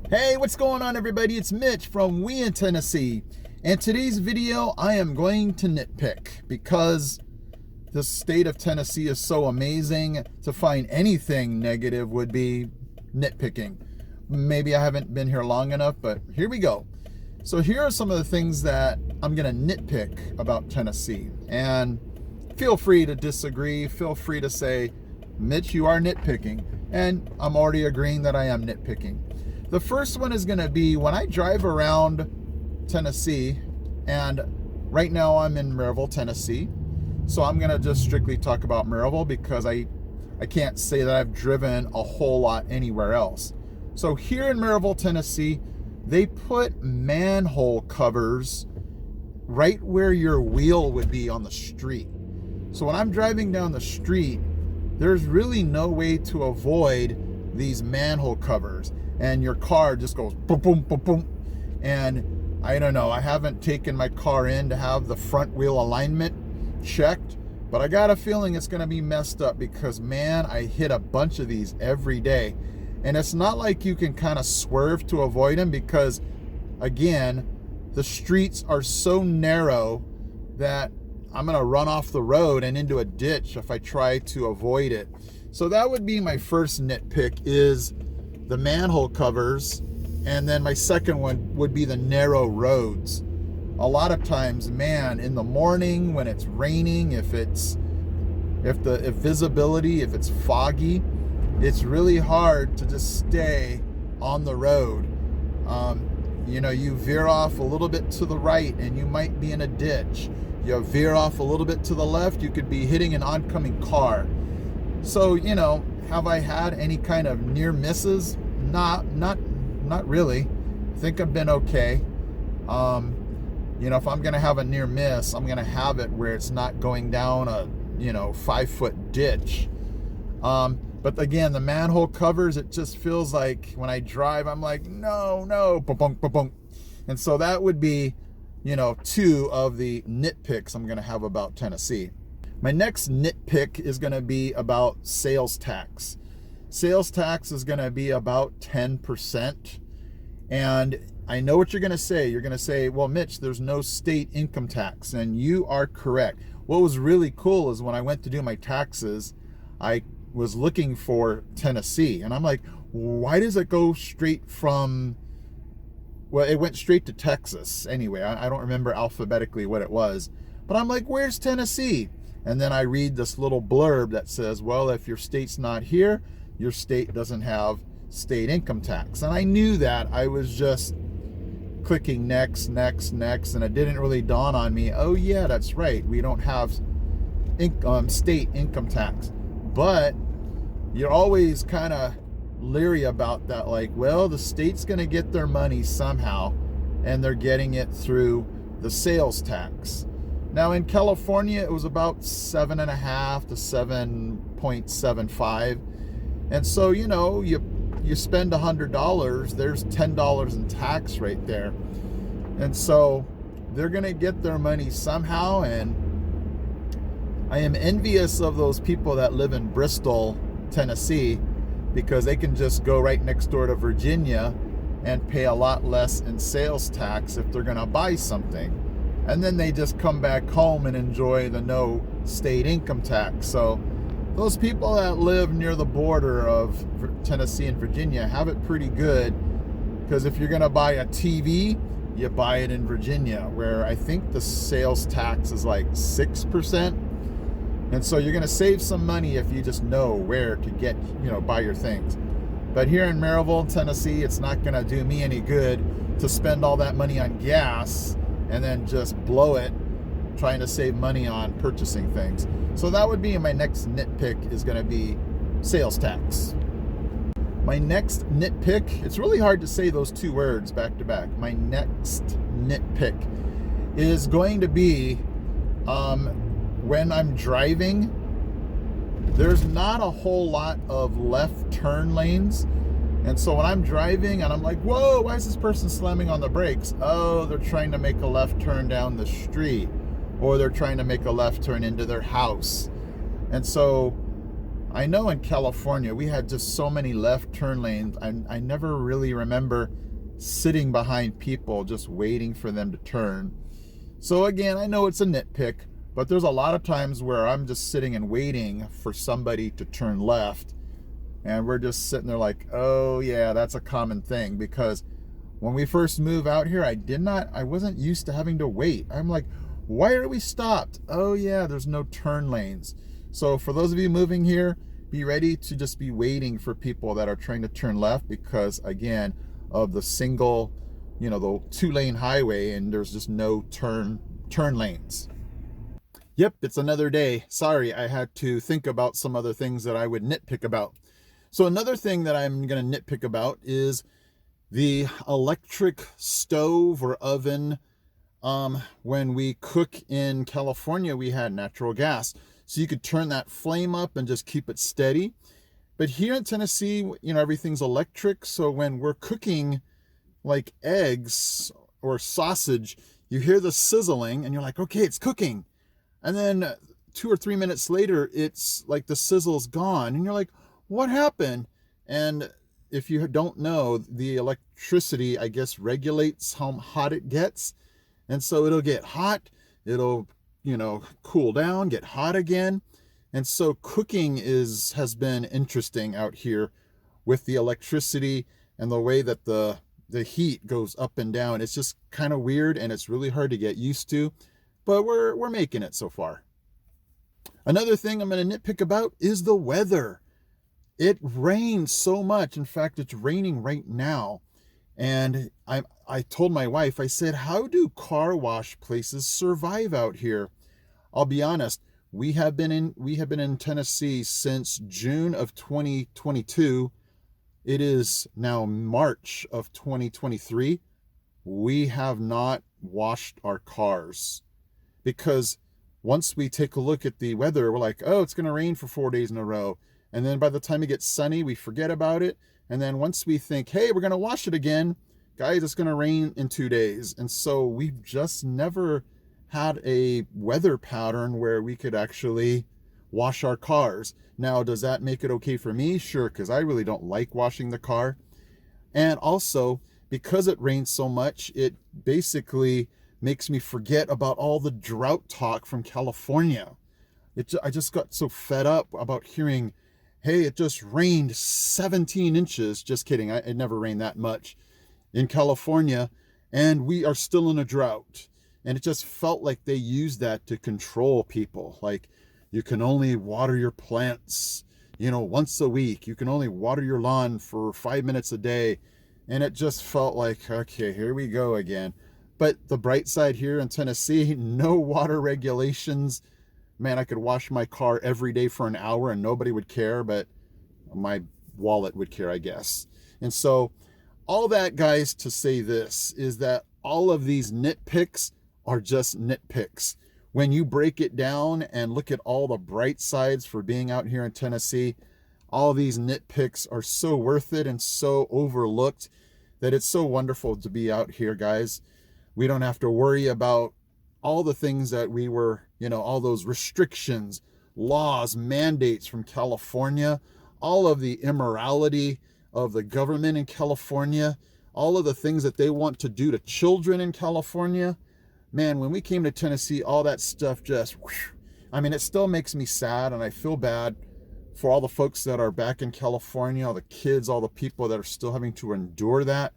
Hey, what's going on, everybody? It's Mitch from We in Tennessee. And today's video, I am going to nitpick because the state of Tennessee is so amazing. To find anything negative would be nitpicking. Maybe I haven't been here long enough, but here we go. So here are some of the things that I'm going to nitpick about Tennessee. And feel free to disagree. Feel free to say, Mitch, you are nitpicking. And I'm already agreeing that I am nitpicking. The first one is going to be when I drive around Tennessee, and right now I'm in Maryville, Tennessee. So I'm going to just strictly talk about Maryville because I can't say that I've driven a whole lot anywhere else. So here in Maryville, Tennessee, they put manhole covers right where your wheel would be on the street. So when I'm driving down the street, there's really no way to avoid these manhole covers. And your car just goes boom, boom, boom, boom. And I don't know, I haven't taken my car in to have the front wheel alignment checked, but I got a feeling it's going to be messed up because, man, I hit a bunch of these every day. And it's not like you can kind of swerve to avoid them because, again, the streets are so narrow that I'm going to run off the road and into a ditch if I try to avoid it. So that would be my first nitpick, is the manhole covers. And then my second one would be the narrow roads. A lot of times, man, in the morning when it's raining, if visibility, if it's foggy, it's really hard to just stay on the road. You veer off a little bit to the right and you might be in a ditch. You veer off a little bit to the left, you could be hitting an oncoming car. So, have I had any kind of near misses? Not really. I think I've been okay. If I'm going to have a near miss, I'm going to have it where it's not going down a, 5-foot ditch. But again, the manhole covers, it just feels like when I drive, I'm like, no, ba-bunk, ba-bunk. And so that would be, 2 of the nitpicks I'm going to have about Tennessee. My next nitpick is going to be about sales tax. Sales tax is going to be about 10%. And I know what you're going to say. You're going to say, well, Mitch, there's no state income tax. And you are correct. What was really cool is when I went to do my taxes, I was looking for Tennessee. And I'm like, why does it go straight from, well, it went straight to Texas. Anyway, I don't remember alphabetically what it was. But I'm like, where's Tennessee? And then I read this little blurb that says, well, if your state's not here, your state doesn't have state income tax. And I knew that. I was just clicking next, and it didn't really dawn on me, oh yeah, that's right, we don't have state income tax. But you're always kind of leery about that, like, well, the state's going to get their money somehow, and they're getting it through the sales tax. Now in California, it was about 7.5 to 7.75. And so, you spend $100, there's $10 in tax right there. And so they're going to get their money somehow. And I am envious of those people that live in Bristol, Tennessee, because they can just go right next door to Virginia and pay a lot less in sales tax if they're going to buy something. And then they just come back home and enjoy the no state income tax. So those people that live near the border of Tennessee and Virginia have it pretty good, because if you're going to buy a TV, you buy it in Virginia, where I think the sales tax is like 6%. And so you're going to save some money if you just know where to get, buy your things. But here in Maryville, Tennessee, it's not going to do me any good to spend all that money on gas and then just blow it trying to save money on purchasing things. So that would be my next nitpick, is going to be sales tax. My next nitpick, it's really hard to say those two words back to back. My next nitpick is going to be when I'm driving, there's not a whole lot of left turn lanes. And so when I'm driving and I'm like, whoa, why is this person slamming on the brakes? Oh, they're trying to make a left turn down the street, or they're trying to make a left turn into their house. And so I know in California we had just so many left turn lanes. I never really remember sitting behind people just waiting for them to turn. So again, I know it's a nitpick, but there's a lot of times where I'm just sitting and waiting for somebody to turn left, and we're just sitting there like, oh yeah, that's a common thing, because when we first moved out here, I wasn't used to having to wait. I'm like, why are we stopped? Oh yeah, there's no turn lanes. So for those of you moving here, be ready to just be waiting for people that are trying to turn left, because again, of the single, the 2-lane highway, and there's just no turn lanes. Yep, it's another day. Sorry, I had to think about some other things that I would nitpick about. So another thing that I'm going to nitpick about is the electric stove or oven. When we cook in California, we had natural gas, so you could turn that flame up and just keep it steady. But here in Tennessee, everything's electric. So when we're cooking like eggs or sausage, you hear the sizzling and you're like, okay, it's cooking. And then 2 or 3 minutes later, it's like the sizzle's gone. And you're like, what happened? And if you don't know, the electricity, I guess, regulates how hot it gets. And so it'll get hot, it'll, cool down, get hot again. And so cooking has been interesting out here with the electricity and the way that the heat goes up and down. It's just kind of weird, and it's really hard to get used to, but we're making it so far. Another thing I'm going to nitpick about is the weather. It rains so much. In fact, it's raining right now. And I told my wife, I said, how do car wash places survive out here? I'll be honest, we have been in Tennessee since June of 2022. It is now March of 2023. We have not washed our cars, because once we take a look at the weather, we're like, oh, it's going to rain for 4 days in a row. And then by the time it gets sunny, we forget about it. And then once we think, hey, we're going to wash it again, guys, it's going to rain in 2 days. And so we've just never had a weather pattern where we could actually wash our cars. Now, does that make it okay for me? Sure, because I really don't like washing the car. And also, because it rains so much, it basically makes me forget about all the drought talk from California. I just got so fed up about hearing, hey, it just rained 17 inches. Just kidding. It never rained that much in California, and we are still in a drought. And it just felt like they used that to control people. Like, you can only water your plants, once a week. You can only water your lawn for 5 minutes a day. And it just felt like, okay, here we go again. But the bright side here in Tennessee, no water regulations. Man, I could wash my car every day for an hour and nobody would care, but my wallet would care, I guess. And so all that, guys, to say this is that all of these nitpicks are just nitpicks. When you break it down and look at all the bright sides for being out here in Tennessee, all these nitpicks are so worth it and so overlooked that it's so wonderful to be out here, guys. We don't have to worry about all the things that we were, all those restrictions, laws, mandates from California, all of the immorality of the government in California, all of the things that they want to do to children in California. Man, when we came to Tennessee, all that stuff just, it still makes me sad, and I feel bad for all the folks that are back in California, all the kids, all the people that are still having to endure that.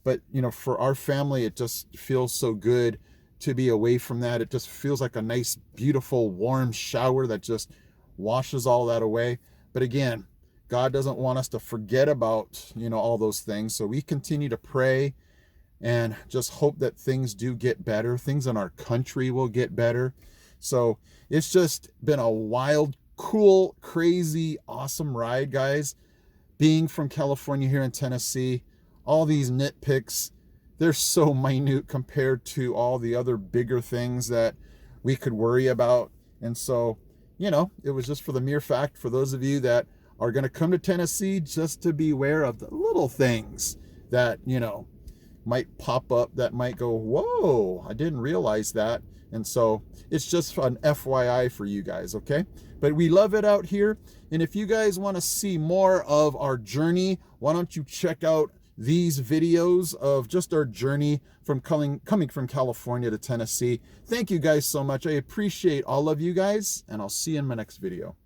But, for our family, it just feels so good to be away from that. It just feels like a nice, beautiful, warm shower that just washes all that away. But again, God doesn't want us to forget about, all those things. So we continue to pray and just hope that things do get better. Things in our country will get better. So it's just been a wild, cool, crazy, awesome ride, guys. Being from California here in Tennessee, all these nitpicks, they're so minute compared to all the other bigger things that we could worry about. And so, it was just for the mere fact, for those of you that are going to come to Tennessee, just to be aware of the little things that, might pop up that might go, whoa, I didn't realize that. And so it's just an FYI for you guys, okay? But we love it out here. And if you guys want to see more of our journey, why don't you check out these videos of just our journey from coming from California to Tennessee. Thank you guys so much. I appreciate all of you guys, and I'll see you in my next video.